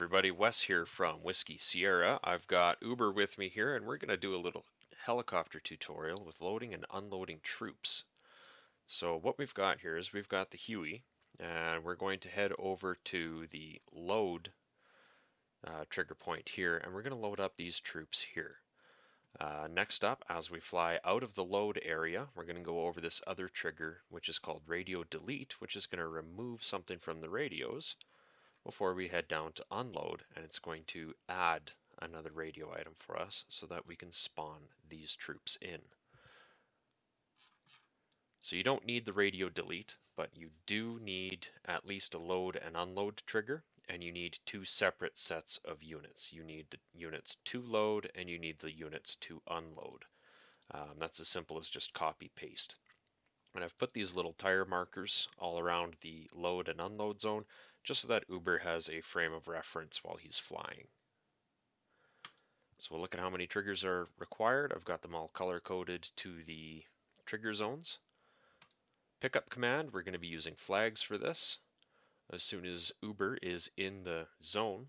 everybody, Wes here from Whiskey Sierra. I've got Uber with me here and we're going to do a little helicopter tutorial with loading and unloading troops. So what we've got here is we've got the Huey and we're going to head over to the load trigger point here and we're going to load up these troops here. Next up, as we fly out of the load area, we're going to go over this other trigger which is called radio delete, which is going to remove something from the radios before we head down to unload, and it's going to add another radio item for us so that we can spawn these troops in. So you don't need the radio delete, but you do need at least a load and unload trigger, and you need two separate sets of units. You need the units to load and you need the units to unload. That's as simple as just copy paste. And I've put these little tire markers all around the load and unload zone just so that Uber has a frame of reference while he's flying. So we'll look at how many triggers are required. I've got them all color coded to the trigger zones. Pickup command, we're going to be using flags for this. As soon as Uber is in the zone,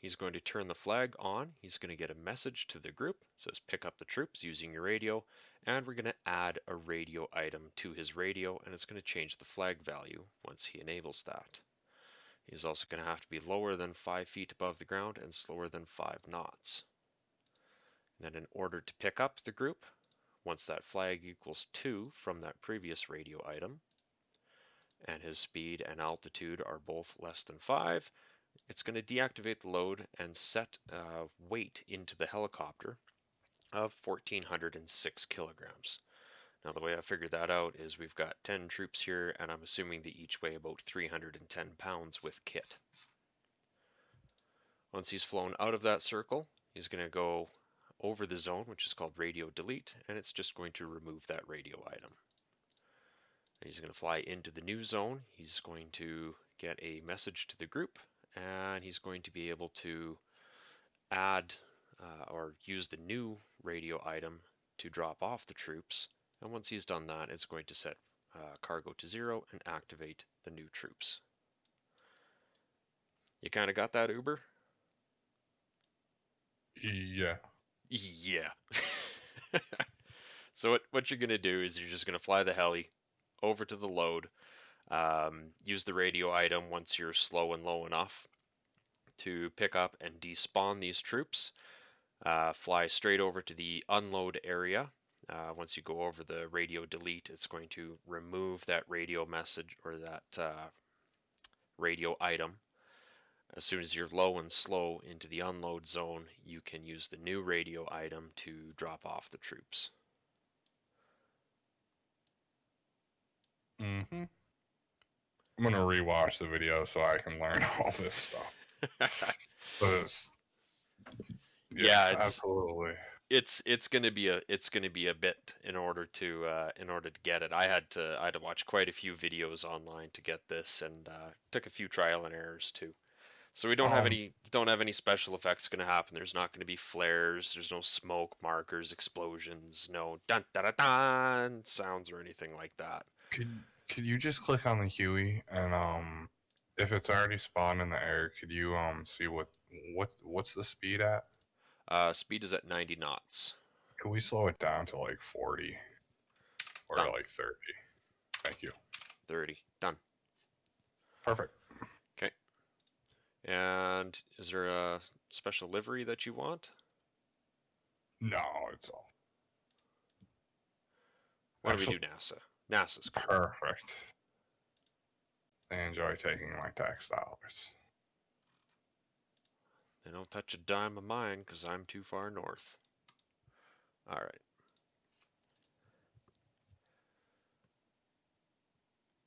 he's going to turn the flag on. He's going to get a message to the group. It says pick up the troops using your radio, and we're going to add a radio item to his radio, and it's going to change the flag value once he enables that. He's also going to have to be lower than 5 feet above the ground and slower than 5 knots. And then in order to pick up the group, once that flag equals 2 from that previous radio item, and his speed and altitude are both less than 5, it's going to deactivate the load and set weight into the helicopter of 1,406 kilograms. Now the way I figured that out is we've got 10 troops here and I'm assuming they each weigh about 310 pounds with kit. Once he's flown out of that circle, he's going to go over the zone, which is called radio delete, and it's just going to remove that radio item. And he's going to fly into the new zone. He's going to get a message to the group and he's going to be able to add or use the new radio item to drop off the troops. And once he's done that, it's going to set cargo to 0 and activate the new troops. You kind of got that, Uber? Yeah. Yeah. So what you're going to do is you're just going to fly the heli over to the load, use the radio item once you're slow and low enough to pick up and despawn these troops, fly straight over to the unload area. Once you go over the radio delete, it's going to remove that radio message or that radio item. As soon as you're low and slow into the unload zone, you can use the new radio item to drop off the troops. I'm gonna rewatch the video so I can learn all this stuff. Yeah, absolutely. It's gonna be a bit in order to get it. I had to watch quite a few videos online to get this, and took a few trial and errors too. So we don't have any special effects going to happen. There's not going to be flares. There's no smoke markers, explosions, no dun dun dun dun sounds or anything like that. Could you just click on the Huey and if it's already spawned in the air, could you see what's the speed at? Speed is at 90 knots. Can we slow it down to like 40 or Done. like 30? Thank you. 30. Done. Perfect. Okay. And is there a special livery that you want? No, it's all. Why do we do NASA? NASA's cool. Perfect. I enjoy taking my tax dollars. They don't touch a dime of mine because I'm too far north. All right.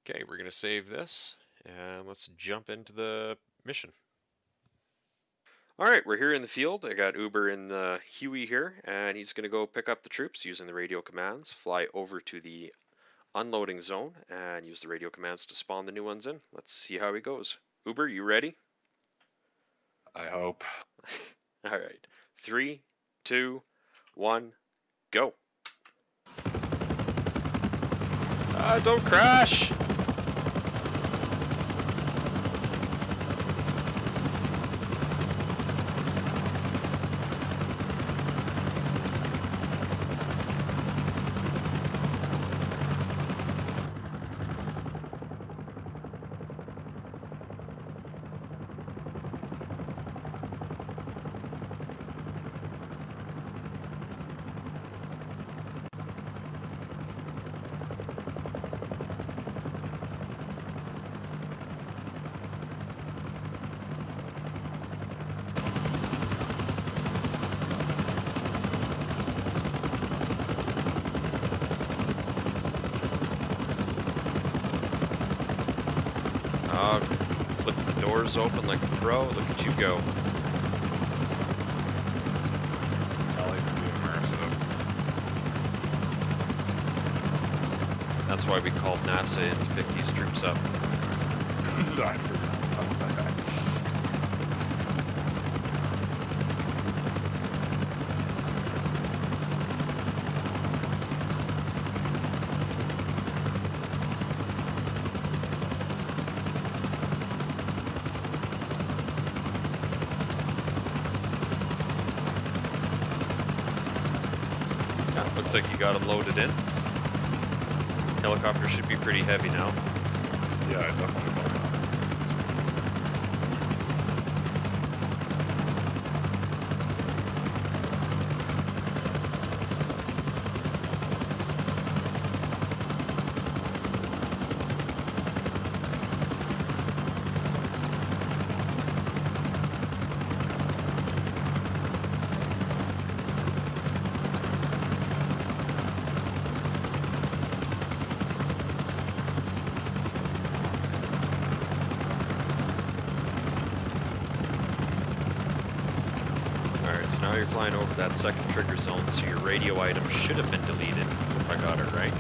Okay, we're going to save this and let's jump into the mission. All right, we're here in the field. I got Uber in the Huey here, and he's going to go pick up the troops using the radio commands, fly over to the unloading zone, and use the radio commands to spawn the new ones in. Let's see how he goes. Uber, you ready? I hope. All right, 3, 2, 1, go. Don't crash! doors open like a pro. Look at you go. I like to be immersive. That's why we called NASA in to pick these troops up. I forgot about that. Yeah, looks like you got them loaded in. Helicopter should be pretty heavy now. Yeah, I definitely thought Alright, so now you're flying over that second trigger zone, so your radio item should have been deleted, if I got it right.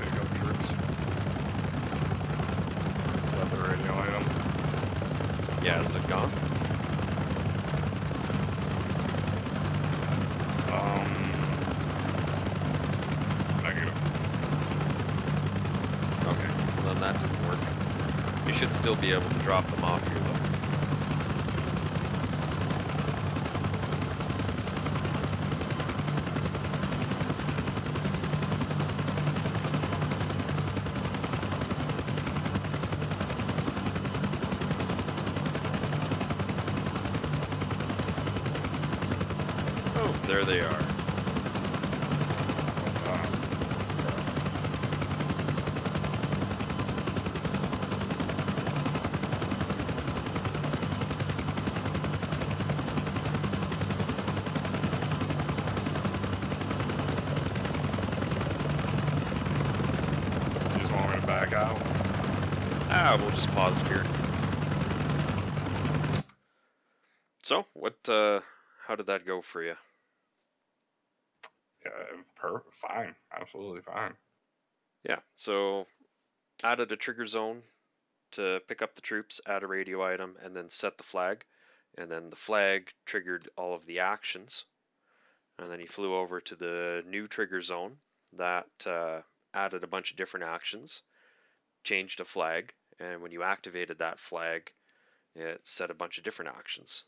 pick up troops. Is that the radio item? Yeah, is it gone? Negative. Okay, well then that didn't work. You should still be able to drop them off here though. Oh, there they are. You just want me to back out? Ah, we'll just pause it here. So, how did that go for you? Yeah, fine. Absolutely fine. Yeah, so added a trigger zone to pick up the troops, add a radio item, and then set the flag. And then the flag triggered all of the actions. And then he flew over to the new trigger zone that added a bunch of different actions, changed a flag, and when you activated that flag, it set a bunch of different actions.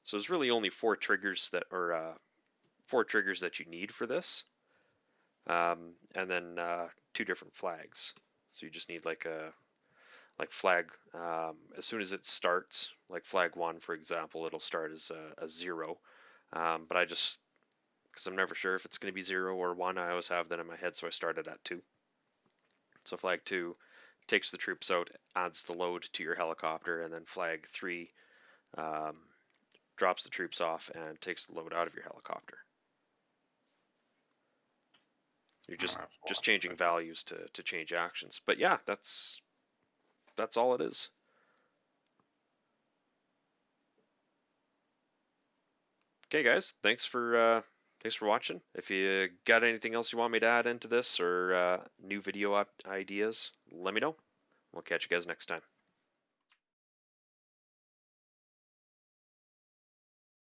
So there's really only four triggers that you need for this, and then two different flags. So you just need like flag. As soon as it starts, like flag 1, for example, it'll start as a 0. But I just, because I'm never sure if it's going to be 0 or 1, I always have that in my head, so I started at 2. So flag 2 takes the troops out, adds the load to your helicopter, and then flag 3 drops the troops off and takes the load out of your helicopter. You're just changing values to change actions. But yeah, that's all it is. Okay, guys, thanks for watching. If you got anything else you want me to add into this or new video ideas, let me know. We'll catch you guys next time.